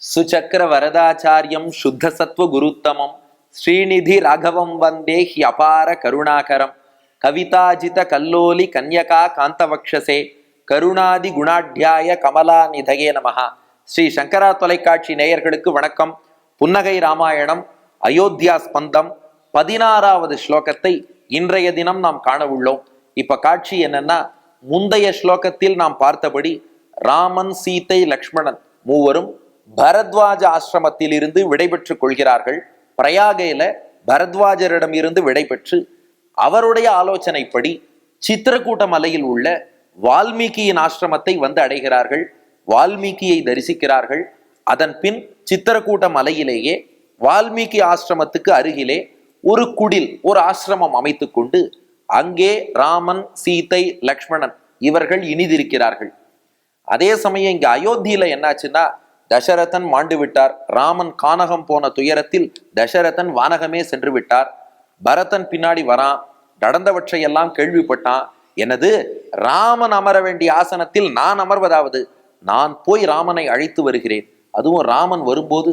சுச்சக்கர வரதாச்சாரியம் சுத்த சத்வ குருத்தமம் ஸ்ரீநிதி ராகவம் வந்தே ஹி அபார கருணாகரம் கவிதாஜித கல்லோலி கன்யகா காந்தவக்ஷசே கருணாதி குணாட்யாய கமலா நிதயே நமஹா. ஸ்ரீ சங்கரா தொலைக்காட்சி நேயர்களுக்கு வணக்கம். புன்னகை ராமாயணம் அயோத்தியா ஸ்பந்தம் 16வது ஸ்லோகத்தை இன்றைய தினம் நாம் காண உள்ளோம். இப்ப காட்சி என்னன்னா, முந்தைய ஸ்லோகத்தில் நாம் பார்த்தபடி ராமன், சீதை, லக்ஷ்மணன் மூவரும் பரத்வாஜ ஆசிரமத்தில் இருந்து விடைபெற்றுக் கொள்கிறார்கள். பிரயாகையில பரத்வாஜரிடம் இருந்து விடைபெற்று அவருடைய ஆலோசனைப்படி சித்திரக்கூட்ட மலையில் உள்ள வால்மீகியின் ஆசிரமத்தை வந்து அடைகிறார்கள். வால்மீகியை தரிசிக்கிறார்கள். அதன் பின் சித்திரக்கூட்ட மலையிலேயே வால்மீகி ஆசிரமத்துக்கு அருகிலே ஒரு குடில், ஒரு ஆசிரமம் அமைத்து கொண்டு அங்கே ராமன், சீதை, லக்ஷ்மணன் இவர்கள் இனிதிருக்கிறார்கள். அதே சமயம் இங்க அயோத்தியில என்னாச்சுன்னா, தசரதன் மாண்டு விட்டார். ராமன் கானகம் போன துயரத்தில் தசரதன் வானகமே சென்று விட்டார். பரதன் பின்னாடி வரான். நடந்தவற்றையெல்லாம் கேள்விப்பட்டான். எனது ராமன் அமர வேண்டிய ஆசனத்தில் நான் அமர்வதாவது? நான் போய் ராமனை அழைத்து வருகிறேன். அதுவும் ராமன் வரும்போது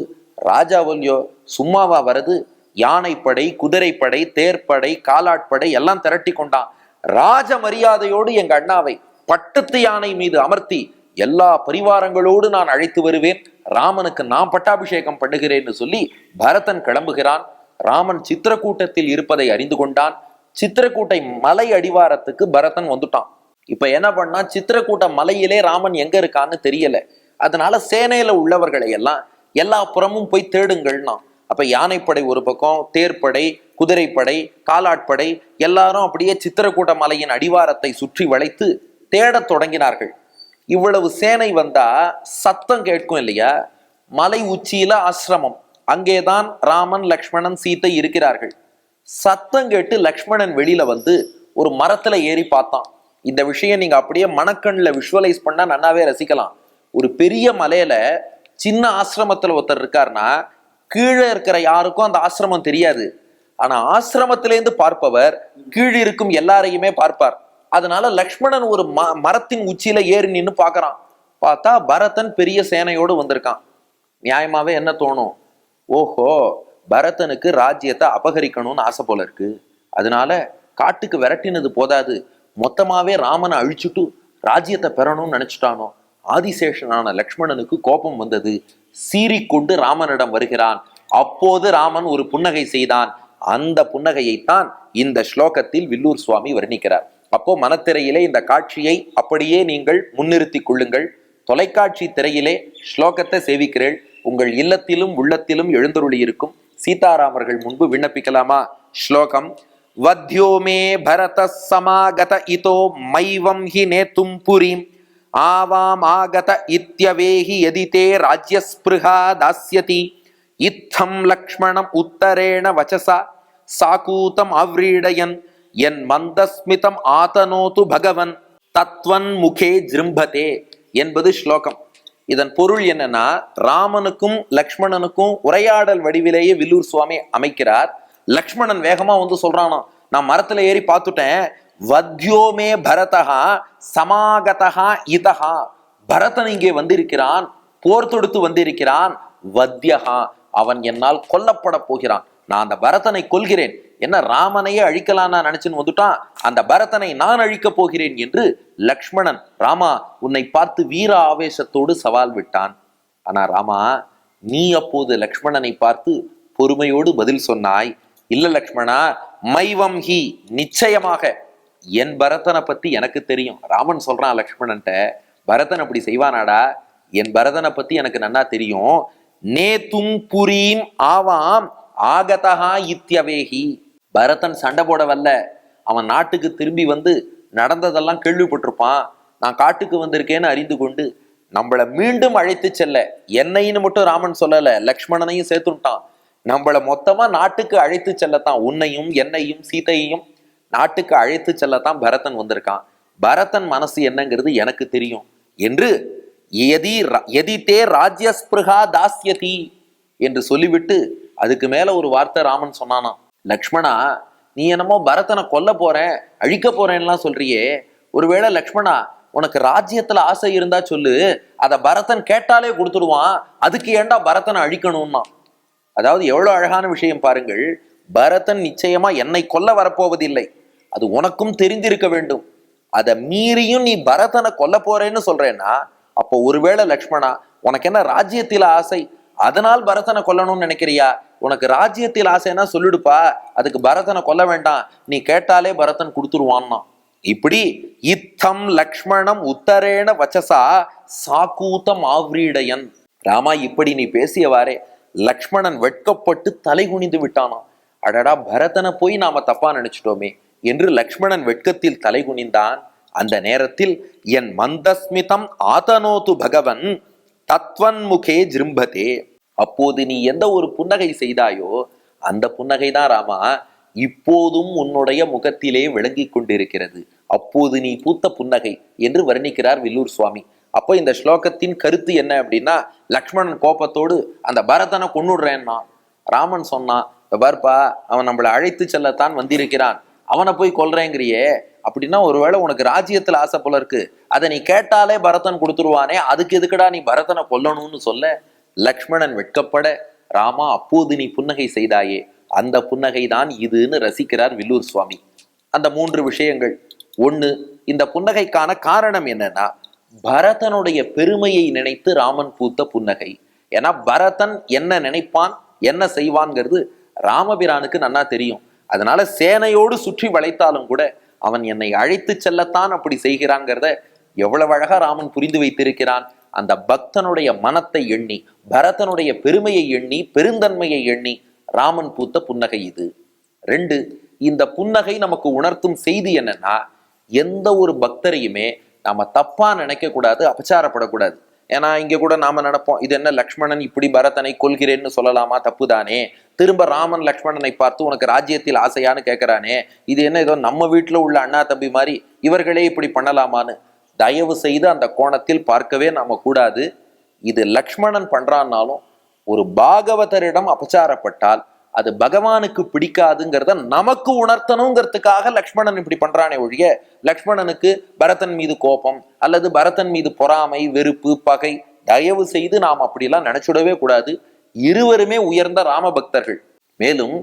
ராஜாவல்யோ சும்மாவா வருது? யானைப்படை, குதிரைப்படை, தேர்ப்படை, காலாட்படை எல்லாம் திரட்டி கொண்டான். ராஜ மரியாதையோடு எங்க அண்ணாவை பட்டத்து யானை மீது அமர்த்தி எல்லா பரிவாரங்களோடு நான் அழைத்து வருவேன். ராமனுக்கு நான் பட்டாபிஷேகம் பண்ணுகிறேன்னு சொல்லி பரதன் கிளம்புகிறான். ராமன் சித்திரக்கூட்டத்தில் இருப்பதை அறிந்து கொண்டான். சித்திரக்கூட்டை மலை அடிவாரத்துக்கு பரதன் வந்துட்டான். இப்ப என்ன பண்ணா, சித்திரக்கூட்ட மலையிலே ராமன் எங்க இருக்கான்னு தெரியல. அதனால சேனையில உள்ளவர்களை எல்லாம் எல்லா புறமும் போய் தேடுங்கள்னா, அப்ப யானைப்படை ஒரு பக்கம், தேர்ப்படை, குதிரைப்படை, காலாட்படை எல்லாரும் அப்படியே சித்திரக்கூட்ட மலையின் அடிவாரத்தை சுற்றி வளைத்து தேடத் தொடங்கினார்கள். இவ்வளவு சேனை வந்தா சத்தம் கேட்கும் இல்லையா? மலை உச்சியில ஆசிரமம், அங்கேதான் ராமன், லக்ஷ்மணன், சீதை இருக்கிறார்கள். சத்தம் கேட்டு லக்ஷ்மணன் வெளியில வந்து ஒரு மரத்துல ஏறி பார்த்தான். இந்த விஷயம் நீங்க அப்படியே மனக்கண்ணுல விஷுவலைஸ் பண்ணா நன்னாவே ரசிக்கலாம். ஒரு பெரிய மலையில சின்ன ஆசிரமத்துல ஒருத்தர் இருக்காருன்னா, கீழே இருக்கிற யாருக்கும் அந்த ஆசிரமம் தெரியாது. ஆனா ஆசிரமத்திலேருந்து பார்ப்பவர் கீழே இருக்கும் எல்லாரையுமே பார்ப்பார். அதனால லக்ஷ்மணன் ஒரு மரத்தின் உச்சியில ஏறி நின்று பாக்குறான். பார்த்தா பரதன் பெரிய சேனையோடு வந்திருக்கான். நியாயமாவே என்ன தோணும்? ஓஹோ, பரதனுக்கு ராஜ்யத்தை அபகரிக்கணும்னு ஆசை போல இருக்கு. அதனால காட்டுக்கு விரட்டினது போதாது, மொத்தமாவே ராமனை அழிச்சுட்டு ராஜ்யத்தை பெறணும்னு நினைச்சிட்டானோ. ஆதிசேஷனான லக்ஷ்மணனுக்கு கோபம் வந்தது. சீறிக்கொண்டு ராமனிடம் வருகிறான். அப்போது ராமன் ஒரு புன்னகை செய்தான். அந்த புன்னகையைத்தான் இந்த ஸ்லோகத்தில் வில்லூர் சுவாமி வர்ணிக்கிறார். அப்போ மனத்திரையிலே இந்த காட்சியை அப்படியே நீங்கள் முன்னிறுத்தி கொள்ளுங்கள். தொலைக்காட்சி திரையிலே ஸ்லோகத்தை சேவிக்கிறேள். உங்கள் இல்லத்திலும் உள்ளத்திலும் எழுந்தருளி இருக்கும் சீதாராமர்கள் முன்பு விண்ணப்பிக்கலாமா? ஸ்லோகம்: வத்யோமே பரத சமாகத இதோ மைவம் ஹி நேத்தும் புரீம் ஆவாம் ஆகத இத்யவேஹி யதிதே ராஜ்யஸ்பிருஹா தாஸ்யதி இத்தம் லக்ஷ்மணம் உத்தரேண வச்சசா சாகூதம் அவ்ரீடயன் என் மந்தஸ்மிதம் ஆதனோது பகவன் தத்வன் முகே ஜிரும்பதே என்பது ஸ்லோகம். இதன் பொருள் என்னன்னா, ராமனுக்கும் லக்ஷ்மணனுக்கும் உரையாடல் வடிவிலேயே வில்லூர் சுவாமி அமைக்கிறார். லக்ஷ்மணன் வேகமா வந்து சொல்றானோ, நான் மரத்துல ஏறி பார்த்துட்டேன். வத்யோமே பரதஹா சமாகதஹா இதஹா, பரதன் இங்கே வந்திருக்கிறான், போர் தொடுத்து வந்திருக்கிறான். வத்யஹா, அவன் என்னால் கொல்லப்பட போகிறான். நான் அந்த பரதனை கொல்கிறேன். என்ன, ராமனையே அழிக்கலாம் நான் நினைச்சுன்னு வந்துட்டான். அந்த பரதனை நான் அழிக்கப் போகிறேன் என்று லக்ஷ்மணன் ராமா உன்னை பார்த்து வீர ஆவேசத்தோடு சவால் விட்டான். ஆனா ராமா, நீ அப்போது லக்ஷ்மணனை பார்த்து பொறுமையோடு பதில் சொன்னாய். இல்ல லக்ஷ்மணா, மைவம் ஹி, நிச்சயமாக என் பரதனை பத்தி எனக்கு தெரியும். ராமன் சொல்றான் லக்ஷ்மணன்ட்ட, பரதன் அப்படி செய்வானாடா? என் பரதனை பத்தி எனக்கு நன்னா தெரியும். நேத்தும் புரீம் ஆவாம் ஆகதஹா இத்யவேஹி, பரதன் சண்டை போட வரல, அவன் நாட்டுக்கு திரும்பி வந்து நடந்ததெல்லாம் கேள்விப்பட்டிருப்பான். நான் காட்டுக்கு வந்திருக்கேன்னு அறிந்து கொண்டு நம்மளை மீண்டும் அழைத்து செல்ல, என்னைன்னு மட்டும் ராமன் சொல்லல, லக்ஷ்மணனையும் சேர்த்துட்டான். நம்மளை மொத்தமா நாட்டுக்கு அழைத்து செல்லத்தான், உன்னையும் என்னையும் சீதையையும் நாட்டுக்கு அழைத்து செல்லத்தான் பரதன் வந்திருக்கான். பரதன் மனசு என்னங்கிறது எனக்கு தெரியும் என்று எதிதே ராஜ்யஸ்பிருஹா தாஸ்யதி என்று சொல்லிவிட்டு அதுக்கு மேல ஒரு வார்த்தை ராமன் சொன்னானா, லக்ஷ்மணா, நீ என்னமோ பரதனை கொல்ல போறேன், அழிக்க போறேன்லாம் சொல்றியே, ஒருவேளை லக்ஷ்மணா உனக்கு ராஜ்யத்துல ஆசை இருந்தா சொல்லு, அத பரதன் கேட்டாலே கொடுத்துடுவான், அதுக்கு ஏன்டா பரதனை அழிக்கணும்னா. அதாவது எவ்வளவு அழகான விஷயம் பாருங்கள். பரதன் நிச்சயமா என்னை கொல்ல வரப்போவதில்லை, அது உனக்கும் தெரிந்திருக்க வேண்டும். அதை மீறியும் நீ பரதனை கொல்ல போறேன்னு சொல்றேன்னா, அப்போ ஒருவேளை லக்ஷ்மணா உனக்கு என்ன ராஜ்யத்தில ஆசை, அதனால் பரதனை கொல்லணும்னு நினைக்கிறியா? உனக்கு ராஜ்யத்தில் ஆசைன்னா சொல்லிடுப்பா, அதுக்கு பரதனை கொல்ல வேண்டாம், நீ கேட்டாலே பரதன் கொடுத்துருவான்னா. இப்படி இத்தம் லக்ஷ்மணம் உத்தரேன வச்சசா சாக்கூத்தம் ஆவ்ரீடயன். ராமா, இப்படி நீ பேசியவாறே லக்ஷ்மணன் வெட்கப்பட்டு தலை குனிந்து விட்டானாம். அடடா, பரதனை போய் நாம தப்பா நினைச்சிட்டோமே என்று லக்ஷ்மணன் வெட்கத்தில் தலை குனிந்தான். அந்த நேரத்தில் என் மந்தஸ்மிதம் ஆதனோது பகவன் தத்வன்முகே ஜிரும்பதே. அப்போது நீ எந்த ஒரு புன்னகை செய்தாயோ அந்த புன்னகை தான் ராமா இப்போதும் உன்னுடைய முகத்திலே விளங்கி கொண்டிருக்கிறது. அப்போது நீ பூத்த புன்னகை என்று வர்ணிக்கிறார் வில்லூர் சுவாமி. அப்போ இந்த ஸ்லோகத்தின் கருத்து என்ன அப்படின்னா, லக்ஷ்மணன் கோபத்தோடு அந்த பரதனை கொன்னுடுறேன்னா. ராமன் சொன்னான், பார்ப்பா, அவன் நம்மளை அழைத்து செல்லத்தான் வந்திருக்கிறான், அவனை போய் கொல்றேங்கிறியே, அப்படின்னா ஒருவேளை உனக்கு ராஜ்யத்துல ஆசை போல இருக்கு, அதை நீ கேட்டாலே பரதன் கொடுத்துருவானே, அதுக்கு எதுக்குடா நீ பரதனை கொல்லணும்னு சொல்ல. லக்ஷ்மணன் வெட்கப்பட, ராமா அப்போது நீ புன்னகை செய்தாயே அந்த புன்னகை தான் இதுன்னு ரசிக்கிறார் வில்லூர் சுவாமி. அந்த 3 விஷயங்கள். ஒண்ணு, இந்த புன்னகைக்கான காரணம் என்னன்னா, பரதனுடைய பெருமையை நினைத்து ராமன் பூத்த புன்னகை. ஏன்னா பரதன் என்ன நினைப்பான் என்ன செய்வான்ங்கிறது ராமபிரானுக்கு நன்னா தெரியும். அதனால சேனையோடு சுற்றி வளைத்தாலும் கூட அவன் என்னை அழைத்து செல்லத்தான் அப்படி செய்கிறான்ங்கிறத எவ்வளவு அழகா ராமன் புரிந்து வைத்திருக்கிறான். அந்த பக்தனுடைய மனத்தை எண்ணி, பரதனுடைய பெருமையை எண்ணி, பெருந்தன்மையை எண்ணி ராமன் பூத்த புன்னகை இது. 2, இந்த புன்னகை நமக்கு உணர்த்தும் செய்தி என்னன்னா, எந்த ஒரு பக்தரையுமே நாம தப்பா நினைக்க கூடாது, அபச்சாரப்படக்கூடாது. ஏன்னா இங்க கூட நாம நினைப்போம், இது என்ன லக்ஷ்மணன் இப்படி பரதனை கொல்கிறேன்னு சொல்லலாமா, தப்புதானே. திரும்ப ராமன் லக்ஷ்மணனை பார்த்து உனக்கு ராஜ்யத்தில் ஆசையான்னு கேட்கிறானே, இது என்ன ஏதோ நம்ம வீட்டுல உள்ள அண்ணா தம்பி மாதிரி இவர்களே இப்படி பண்ணலாமான்னு தயவு செய்து அந்த கோணத்தில் பார்க்கவே நாம கூடாது. இது லக்ஷ்மணன் பண்றான்னாலும் ஒரு பாகவதரிடம் அபச்சாரப்பட்டால் அது பகவானுக்கு பிடிக்காதுங்கிறத நமக்கு உணர்த்தணுங்கிறதுக்காக லக்ஷ்மணன் இப்படி பண்றானே ஒழிய, லக்ஷ்மணனுக்கு பரதன் மீது கோபம் அல்லது பரதன் மீது பொறாமை, வெறுப்பு, பகை தயவு செய்து நாம் அப்படிலாம் நினைச்சுடவே கூடாது. இருவருமே உயர்ந்த ராம பக்தர்கள். மேலும்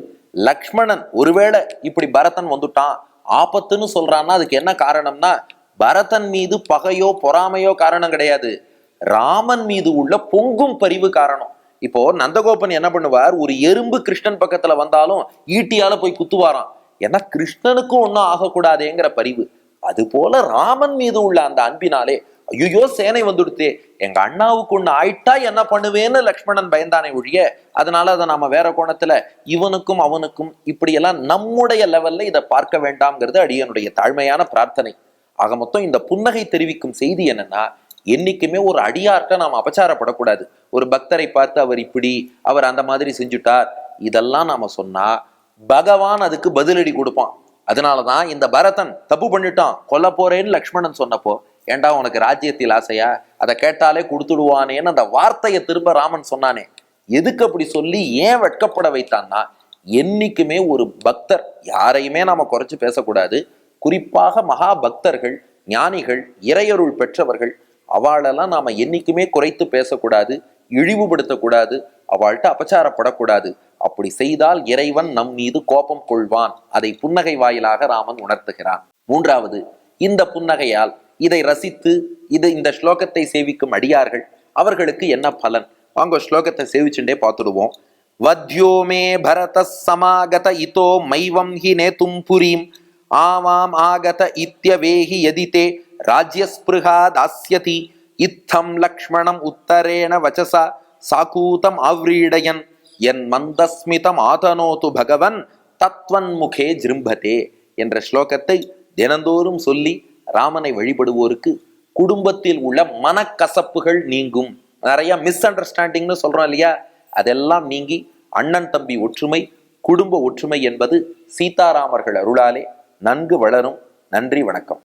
லக்ஷ்மணன் ஒருவேளை இப்படி பரதன் வந்துட்டான் ஆபத்துன்னு சொல்றான்னா அதுக்கு என்ன காரணம்னா, பரதன் மீது பகையோ பொறாமையோ காரணம் கிடையாது, ராமன் மீது உள்ள பொங்கும் பரிவு காரணம். இப்போ நந்தகோபன் என்ன பண்ணுவார், ஒரு எறும்பு கிருஷ்ணன் பக்கத்துல வந்தாலும் ஈட்டியால போய் குத்துவாராம், ஏன்னா கிருஷ்ணனுக்கும் ஒன்னும் ஆகக்கூடாதேங்கிற பரிவு. அது போல ராமன் மீது உள்ள அந்த அன்பினாலே, ஐயோ சேனை வந்துடுத்தே, எங்க அண்ணாவுக்கு ஒண்ணு ஆயிட்டா என்ன பண்ணுவேன்னு லக்ஷ்மணன் பயந்தானே ஒழிய, அதனால அதை நாம வேற கோணத்துல இவனுக்கும் அவனுக்கும் இப்படியெல்லாம் நம்முடைய லெவல்ல இதை பார்க்க வேண்டாம்ங்கிறது அடியனுடைய தாழ்மையான பிரார்த்தனை. ஆக மொத்தம் இந்த புன்னகை தெரிவிக்கும் செய்தி என்னன்னா, என்னைக்குமே ஒரு அடியார்கிட்ட நாம் அபச்சாரப்படக்கூடாது. ஒரு பக்தரை பார்த்து அவர் இப்படி, அவர் அந்த மாதிரி செஞ்சுட்டார், இதெல்லாம் நாம சொன்னா பகவான் அதுக்கு பதிலடி கொடுப்பான். அதனாலதான் இந்த பரதன் தப்பு பண்ணிட்டான் கொல்ல போறேன்னு லக்ஷ்மணன் சொன்னப்போ, ஏண்டா உனக்கு ராஜ்யத்தில் ஆசையா, அதை கேட்டாலே கொடுத்துடுவானேன்னு அந்த வார்த்தையை திரும்ப ராமன் சொன்னானே, எதுக்கு அப்படி சொல்லி ஏன் வெட்கப்பட வைத்தான்னா, என்னைக்குமே ஒரு பக்தர் யாரையுமே நாம குறைச்சு பேசக்கூடாது. குறிப்பாக மகா பக்தர்கள், ஞானிகள், இறையருள் பெற்றவர்கள், அவளெல்லாம் நாம என்னைக்குமே குறைத்து பேசக்கூடாது, இழிவுபடுத்தக்கூடாது, அவள்கிட்ட அபச்சாரப்படக்கூடாது. அப்படி செய்தால் இறைவன் நம் மீது கோபம் கொள்வான். அதை புன்னகை வாயிலாக ராமன் உணர்த்துகிறான். 3வது, இந்த புன்னகையால் இதை ரசித்து இந்த ஸ்லோகத்தை சேவிக்கும் அடியார்கள் அவர்களுக்கு என்ன பலன்? வாங்க ஸ்லோகத்தை சேவிச்சுட்டே பார்த்துடுவோம். வத்யோமே பரத சமாகத இதோ மைவம் ஹி நேதும் புரீம் ஆவாம் ஆகத இத்யவேஹி யதிதே ராஜ்யஸ்பிருஹா தாஸ்யதி இத்தம் லக்ஷ்மணம் உத்தரேண வச்சசா சாக்கூதம் ஆவ்ரீடயன் என் மந்தஸ்மிதம் ஆதனோது பகவன் தத்வன்முகே ஜிரும்பதே என்ற ஸ்லோகத்தை தினந்தோறும் சொல்லி ராமனை வழிபடுவோருக்கு குடும்பத்தில் உள்ள மனக்கசப்புகள் நீங்கும். நிறைய மிஸ் அண்டர்ஸ்டாண்டிங்னு சொல்றோம் இல்லையா, அதெல்லாம் நீங்கி அண்ணன் தம்பி ஒற்றுமை, குடும்ப ஒற்றுமை என்பது சீதாராமர்கள் அருளாலே நன்கு வளரும். நன்றி, வணக்கம்.